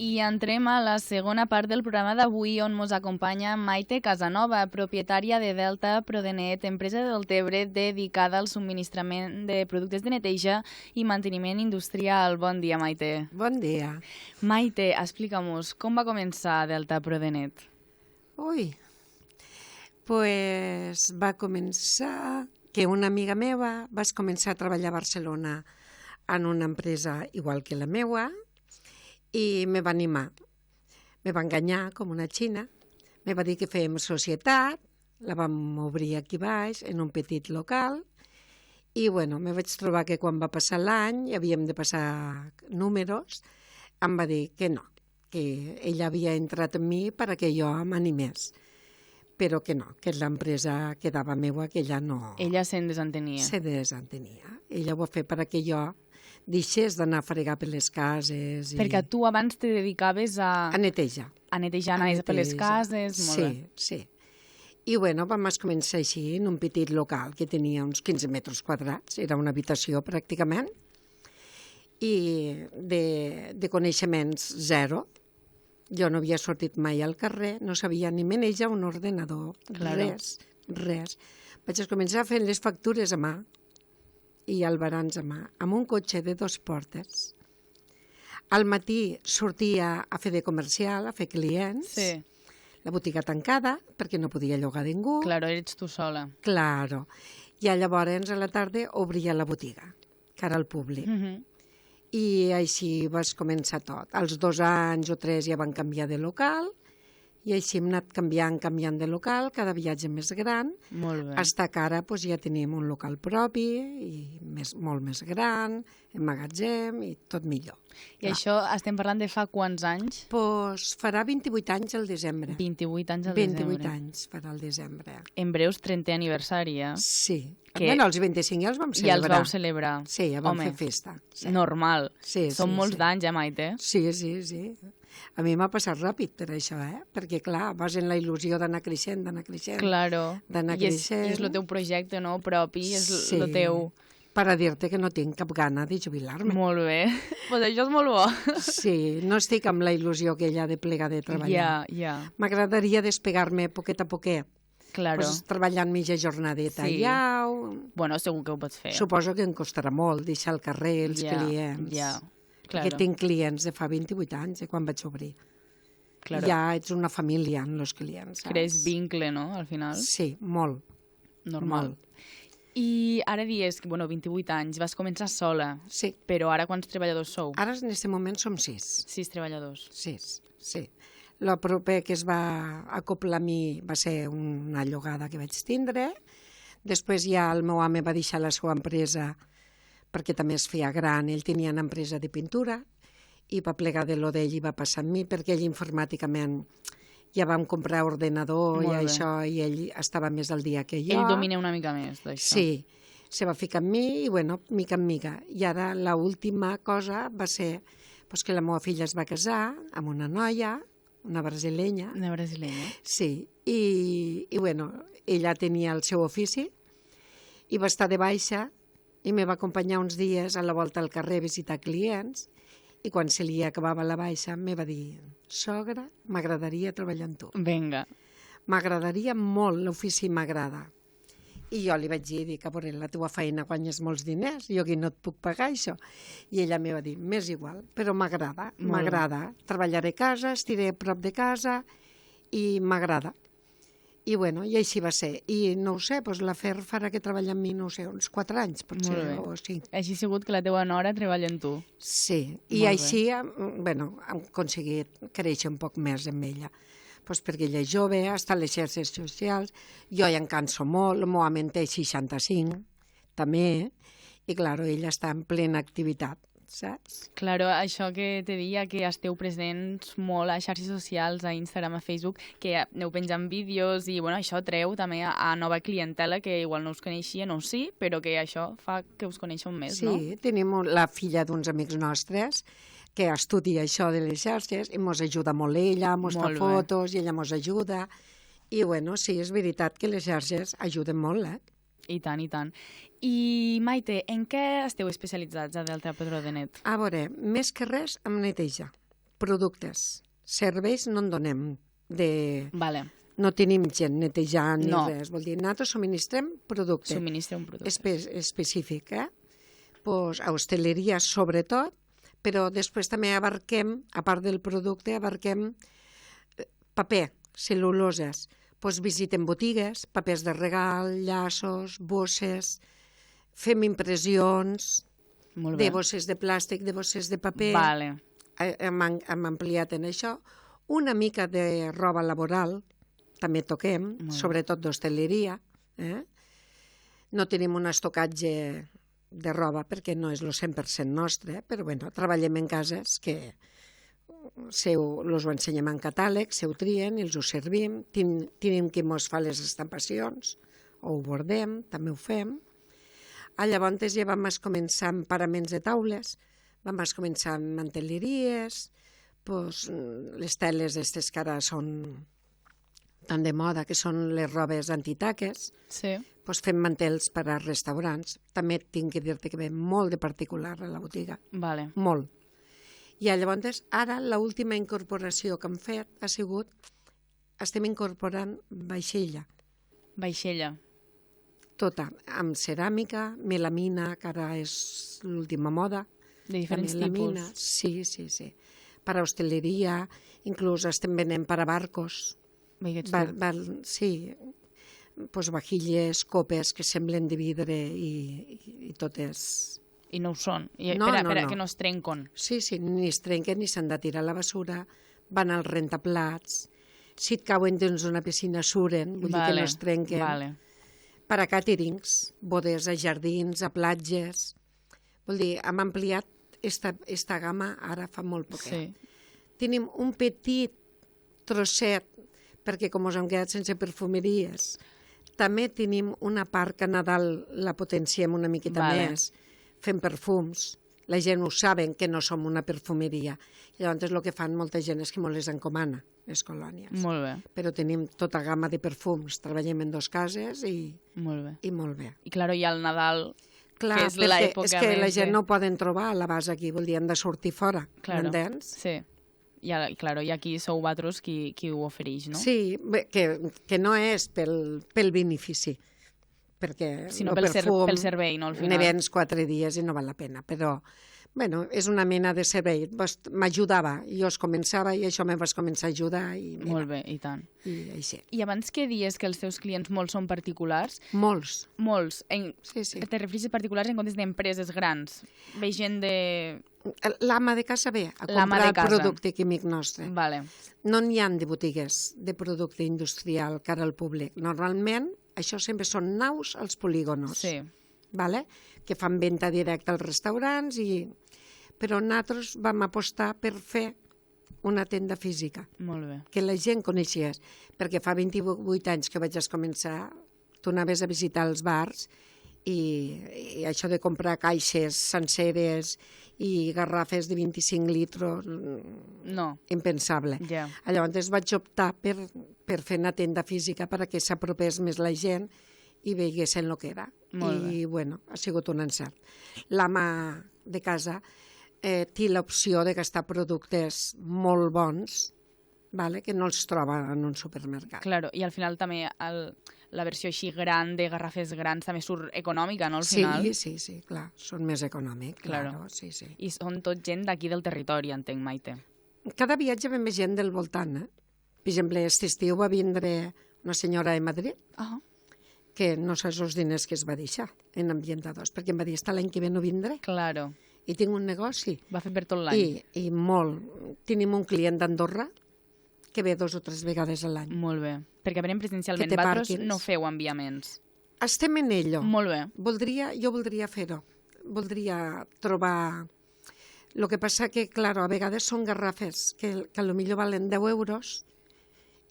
I entrem a la segona part del programa d'avui, on ens acompanya Maite Casanova, propietària de Delta Prodenet, empresa del Tebre dedicada al subministrament de productes de neteja i manteniment industrial. Bon dia, Maite. Bon dia. Maite, explica'm-nos, com va començar Delta Prodenet? Pues va començar que una amiga meva va començar a treballar a Barcelona en una empresa igual que la meua, i me va animar. Me va enganyar com una xina. Me va dir que fèiem societat, la vam obrir aquí baix, en un petit local, i me vaig trobar que quan va passar l'any i havíem de passar números, em va dir que no, que ella havia entrat en mi perquè jo m'animés, però que no, que l'empresa quedava meua, que ella no... Ella se'n desentenia. Se desentenia. Ella ho va fer perquè jo deixés d'anar a fregar per les cases. Perquè tu abans te dedicaves a... A netejar. A netejar, anaves per les cases, molt bé. Sí. I vam començar així, en un petit local que tenia uns 15 metres quadrats, era una habitació pràcticament, i de coneixements zero. Jo no havia sortit mai al carrer, no sabia ni manejar un ordenador, res. Vaig començar fent les factures a mà, i albarans a mà, amb un cotxe de 2 portes. Al matí sortia a fer de comercial, a fer clients, la botiga tancada, perquè no podia llogar ningú. Claro, eres tu sola. Claro. I llavors a la tarda obria la botiga, cara al públic. I així vas començar tot. Als 2 anys o 3 ja van canviar de local, i així hem anat canviant de local, cada viatge més gran, fins que ara ja tenim un local propi, i molt més gran, en magatzem, i tot millor. I això estem parlant de fa quants anys? Doncs farà 28 anys al desembre. 28 anys al desembre. 28 anys farà al desembre. En breus 30è aniversari, eh? Sí. Bueno, els 25 ja els vam celebrar. Ja els vau celebrar. Sí, ja vam fer festa. Normal. Són molts d'anys, Maite? Sí. A mi m'ha passat ràpid per això, perquè, clar, vas en la il·lusió d'anar creixent, Claro. d'anar creixent. I és el teu projecte, no?, propi, és el teu... Per a dir-te que no tinc cap gana de jubilar-me. Molt bé. Pues això és molt bo. Sí, no estic amb la il·lusió que ella de plegar de treballar. Ja. M'agradaria despegar-me poquet a poquet. Claro. Pues treballant mitja jornadeta allà. Bueno, segur que ho pots fer. Suposo que em costarà molt deixar al carrer els clients. Ja. Perquè tinc clients de fa 28 anys, quan vaig obrir. Ja ets una família amb els clients. Crees vincle, no?, al final. Sí, molt. Normal. I ara dius que, 28 anys, vas començar sola. Sí. Però ara quants treballadors sou? Ara, en aquest moment, som 6. 6 treballadors. 6, sí. El proper que es va acoplar a mi va ser una llogada que vaig tindre. Després ja el meu home va deixar la seva empresa perquè també es feia gran, ell tenia una empresa de pintura i va plegar de lo d'ell i va passar amb mi perquè ell informàticament ja vam comprar ordenador i això, i ell estava més al dia que jo. Ell domina una mica més d'això. Sí, se va ficar amb mi i, mica en mica. I ara l'última cosa va ser que la meva filla es va casar amb una noia, una brasilenya. Una brasilenya? Sí, i ella tenia el seu ofici i va estar de baixa i me va acompanyar uns dies a la volta al carrer a visitar clients, i quan se li acabava la baixa me va dir: sogra, m'agradaria treballar amb tu. Vinga. M'agradaria molt, l'ofici m'agrada. I jo li vaig dir que la teva feina guanyes molts diners, jo aquí no et puc pagar això. I ella me va dir: m'és igual, però m'agrada. Treballaré a casa, estiré a prop de casa i m'agrada. I així va ser. I no ho sé, l'afer farà que treballa amb mi, no ho sé, uns 4 anys, potser, o 5. Així ha sigut que la teva nora treballa amb tu. Sí, i així, hem aconseguit créixer un poc més amb ella. Perquè ella és jove, està a les xarxes socials, jo ja em canso molt, el meu home en té 65, també, i, clar, ella està en plena activitat. Saps? Claro, això que te deia, que esteu presents molt a xarxes socials, a Instagram, a Facebook, que aneu penjant vídeos i això treu també a nova clientela que igual no us coneixia, no sí, però que això fa que us coneixeu més, no? Sí, tenim la filla d'uns amics nostres que estudia això de les xarxes i mos ajuda molt ella, mos fa fotos i ella mos ajuda. I sí, és veritat que les xarxes ajuden molt, I tant, i tant. I, Maite, en què esteu especialitzats a Delta Prodenet? A veure, més que res, en neteja. productes. Serveis no en donem. Vale. No tenim gent netejant ni No. res. Vol dir, nosaltres subministrem producte Subministra un producte. específic, Pues, a hostaleria sobretot, però després també abarquem, a part del producte, abarquem paper, cel·luloses. Pues visitem botigues, papers de regal, llaços, bosses, fem impressions Molt bé. de bosses de plàstic, de bosses de paper. Vale. Hem ampliat en això. Una mica de roba laboral, també toquem, sobretot d'hostaleria. No tenim un estocatge de roba perquè no és el 100% nostre, però bueno, treballem en cases que els ho ensenyem en catàleg, se ho trien i els ho servim. Tenim qui mos fa les estampacions, o ho bordem, també ho fem. Llavors ja vam començar amb paraments de taules, vam començar amb mantelleries, les teles aquestes que ara són tan de moda, que són les robes antitaques. Sí. Fem mantels per a restaurants. També tinc que dir-te que ve molt de particular a la botiga. Vale. Molt. I llavors, ara, l'última incorporació que hem fet ha sigut, estem incorporant vaixella. Vaixella. Tota, amb ceràmica, melamina, que ara és l'última moda. De diferents melamina. tipus. Sí. Per a hostaleria, inclús estem venent per a barcos. Sí, vajilles, copes que semblen de vidre i totes... I no ho són. No, que no es trenquen. Sí, ni es trenquen ni s'han de tirar a la basura, van als rentaplats, si et cauen dins d'una piscina suren, vull dir que no es trenquen. Vale. Per a càterings, bodes a jardins, a platges. Vol dir, hem ampliat esta gamma ara fa molt poquet. Sí. Tenim un petit trosset, perquè com us hem quedat sense perfumeries, també tenim una part que a Nadal la potenciem una miqueta més, fem perfums. La gent ho saben que no som una perfumeria. I llavors el que fan molta gent és que molt les encomana, les colònies. Molt bé. Però tenim tota gamma de perfums. Treballem en 2 cases i molt bé. I clar, hi ha el Nadal, clar, que és l'època és que la gent no poden trobar a la base aquí, vol dir, han de sortir fora, m'entens? Sí. I aquí sou vosaltres qui ho ofereix, no? Sí, que no és pel benefici, perquè sinó pel servei, no, al final. Ne vens 4 dies i no val la pena, però bueno, és una mena de servei. M'ajudava, jo es començava i això me vas començar a ajudar. I mira, molt bé, i tant. I així. I abans que dies que els teus clients molts són particulars... Molts. Sí. Te refereixes a particulars en comptes d'empreses grans. Ve gent de... L'ama de casa ve a comprar el producte químic nostre. Vale. No n'hi ha de botigues de producte industrial cara al públic. Normalment, això sempre són naus als polígonos. Sí. Vale? Que fan venda directa als restaurants, però nosaltres vam apostar per fer una tenda física. Molt bé. Que la gent coneixies, perquè fa 28 anys que vaig començar, tu anaves a visitar els bars i això de comprar caixes senceres i garrafes de 25 litros, no. Impensable. Yeah. Llavors vaig optar per fer una tenda física perquè s'apropés més la gent i veiguessin el que era. I, bueno, ha sigut un encert. L'ama de casa té l'opció de gastar productes molt bons, que no els troba en un supermercat. Claro, i al final també la versió així gran de garrafes grans també surt econòmica, no, al final? Sí, clar, són més econòmics, claro. Sí. I són tot gent d'aquí del territori, entenc, Maite. Cada viatge ve més gent del voltant, Per exemple, aquest estiu va vindre una senyora de Madrid, que no saps els diners que es va deixar en ambientadors, perquè em va dir, l'any que ve no vindré. Claro. I tinc un negoci. Va fer per tot l'any. I molt. Tenim un client d'Andorra que ve 2 o 3 vegades a l'any. Molt bé. Perquè venim presencialment. Vosaltres no feu enviaments. Estem en ello. Molt bé. Jo voldria fer-ho. Voldria trobar... El que passa que, clar, a vegades són garrafes que potser valen 10 euros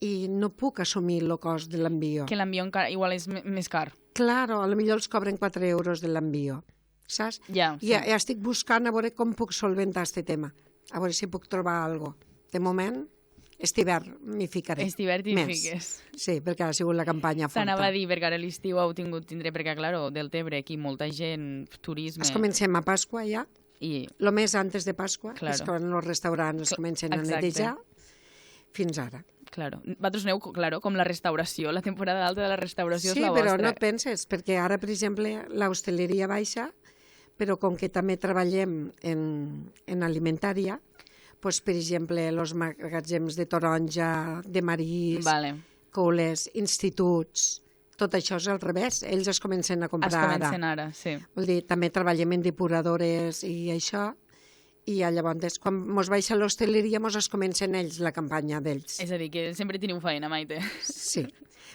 i no puc assumir el cost de l'envio. Que l'envio igual és més car. Claro, potser els cobren 4 euros de l'envio, saps? Ja, sí. I estic buscant a veure com puc solventar aquest tema, a veure si puc trobar alguna cosa. De moment, aquest hivern m'hi ficaré. Aquest hivern t'hi fiques. Sí, perquè ha sigut la campanya forta. T'anava a dir, perquè ara l'estiu heu tingut tindré, perquè, clar, del Tebre, aquí molta gent, turisme... Comencem a Pasqua ja. Lo més antes de Pasqua, Claro. és quan els restaurants es comencen a Exacte. netejar, fins ara. Claro. Vosaltres aneu, claro, com la restauració, la temporada alta de la restauració Sí, és la però vostra. no et penses, perquè ara, per exemple, l'hostaleria baixa, però com que també treballem en alimentària, doncs, per exemple, els magatzems de taronja, de marís, Vale. col·les, instituts, tot això és al revés. Ells es comencen a Es comprar comencen ara. ara, sí. Vol dir, també treballem en depuradores i això, i llavors, quan mos baixa l'hostaleria, mos es comencen ells la campanya d'ells. És a dir, que sempre teniu feina, Maite. Sí.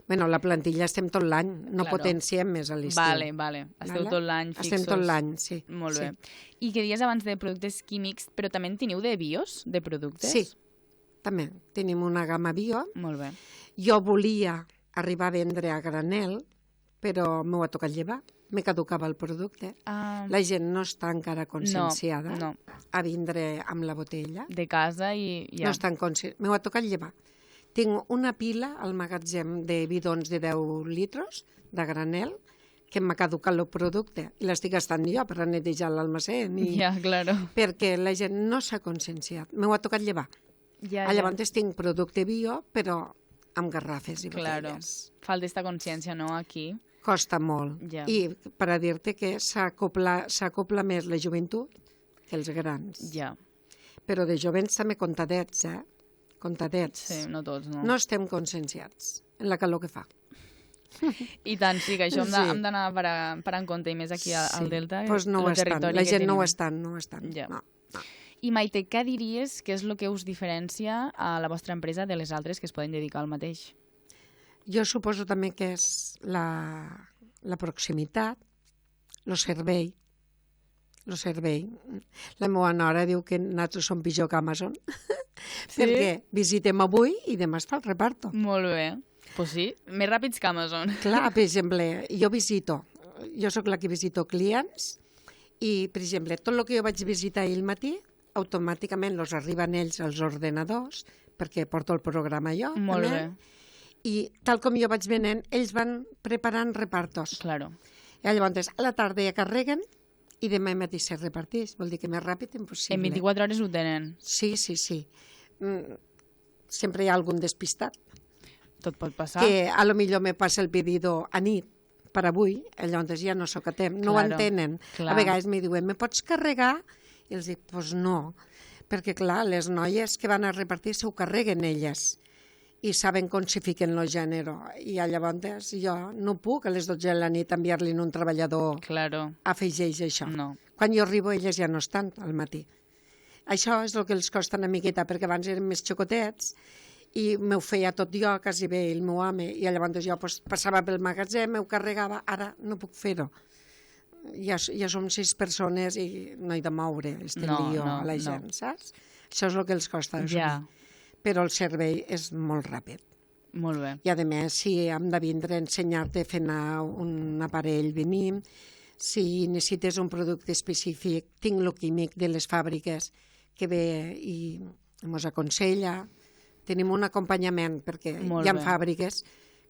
Bueno, la plantilla estem tot l'any, no Claro. potenciem més a l'estiu. Vale. Esteu Vale? tot l'any fixos. Estem tot l'any, sí. Molt sí. bé. I que dies abans de productes químics, però també en teniu de bios, de productes? Sí, també. Tenim una gamma bio. Molt bé. Jo volia arribar a vendre a granel, però m'ho ha tocat llevar. Me caducava el producte. Ah, La gent no està encara conscienciada no. a vindre amb la botella. De casa i ja. No estan conscients. M'ho ha tocat llevar. Tinc una pila al magatzem de bidons de 10 litros de granel que m'ha caducat el producte i l'estic gastant jo per a netejar l'almacén. Ja, claro. Perquè la gent no s'ha conscienciat. M'ho ha tocat llevar. Ja, Llavors tinc producte bio, però amb garrafes i Claro. botelles. Falta esta consciència, no, aquí? Costa molt. Ja. I per a dir-te que s'acopla més la joventut que els grans. Ja. Però de jovents també contadets, Contadets. Sí, no tots, no. No estem conscienciats en la calor que fa. I tant, sí, que això Sí. hem d'anar per en compte, i més aquí al Delta, Pues no ho el estan. territori La que gent no tenim. ho estan, no ho estan. Ja. No. I Maite, què diries que és el que us diferencia a la vostra empresa de les altres que es poden dedicar al mateix? Jo suposo també que és la proximitat, el servei. El servei. La meva nora diu que nosaltres som pitjor que Amazon, perquè visitem avui i demà es fa el reparto. Molt bé. Pues sí, més ràpids que Amazon. Clar, per exemple, jo sóc la que visito clients i, per exemple, tot el que jo vaig visitar ahir al matí, automàticament els arriben ells als ordenadors, perquè porto el programa jo. Molt també, bé. I tal com jo vaig venent, ells van preparant repartos. Claro. I llavors, a la tarda ja carreguen i demà matí se reparteix. Vol dir que més ràpid impossible. En 24 hores ho tenen. Sí. Sempre hi ha algun despistat. Tot pot passar. Que a lo millor me passa el pedido a nit per avui, llavors ja no sóc a temps. No ho Claro, entenen. clar. A vegades me diuen, me pots carregar? I els dic, doncs no. Perquè, clar, les noies que van a repartir s'ho carreguen elles i saben com s'hi fiquen el gènere. I llavors jo no puc a les 12 de la nit enviar-li un treballador Claro. afegeix això. No. Quan jo arribo, elles ja no estan al matí. Això és el que els costa una miqueta, perquè abans eren més xocotets i m'ho feia tot jo, quasi bé, el meu home, i llavors jo passava pel magatzem, m'ho carregava, ara no puc fer-ho. Ja som 6 persones i no he de moure este lío a la gent, saps? Això és el que els costa assumir. Ja. Però el servei és molt ràpid. Molt bé. I a més, si hem de vindre a ensenyar-te a fer anar un aparell, venim. Si necessites un producte específic, tinc el químic de les fàbriques que ve i ens aconsella. Tenim un acompanyament perquè Molt hi ha bé. fàbriques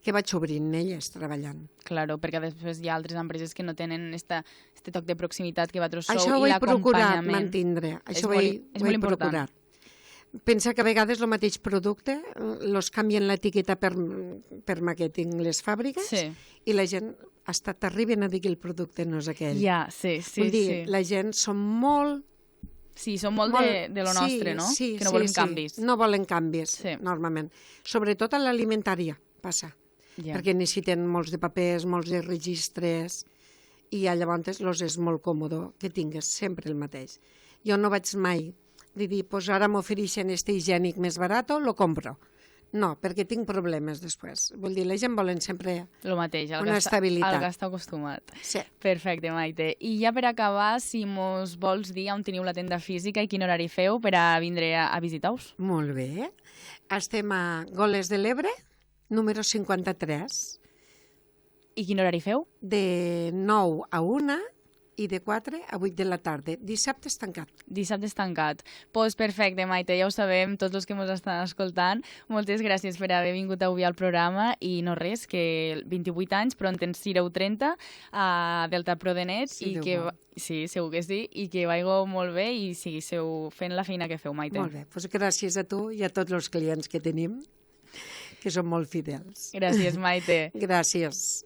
que vaig obrint elles treballant. Claro, perquè després hi ha altres empreses que no tenen este toc de proximitat que vosaltres sou Això ho i he procurat l'acompanyament. mantindre. Això molt- ho és he molt important. procurat. Pensa que a vegades el mateix producte los canvien l'etiqueta per màrqueting les fàbriques Sí. i la gent hasta t'arriben a dir que el producte no és aquell. Ja, sí. Vull dir, la gent són molt... Sí, són molt de lo nostre, no? Sí, que no volen canvis. No volen canvis, Sí. normalment. Sobretot a l'alimentària passa, Ja. perquè necessiten molts de papers, molts de registres, i llavors los és molt còmode que tingues sempre el mateix. Jo no vaig mai de dir, pues ara m'ofereixen este higiènic més barat, lo compro. No, perquè tinc problemes després. Vull dir, la gent volen sempre... Lo mateix, Una estabilitat. al que està acostumat. Sí. Perfecte, Maite. I ja per acabar, si mos vols dir on teniu la tenda física i quin horari feu per a vindre a visitar-vos? Molt bé. Estem a Goles de l'Ebre, número 53, I quin horari feu? de 9 a 1 i de 4 a 8 de la tarda. Dissabte és tancat. Dissabte és tancat. Doncs perfecte, Maite, ja ho sabem, tots els que ens estan escoltant. Moltes gràcies per haver vingut avui al programa i no res, que 28 anys, però en sereu 30 a Delta Prodenet Sí, i Déu que... vol. Sí, segur que sí, i que vaigo molt bé i seguisseu fent la feina que feu, Maite. Molt bé, doncs gràcies a tu i a tots els clients que tenim, que són molt fidels. Gràcies, Maite. Gràcies.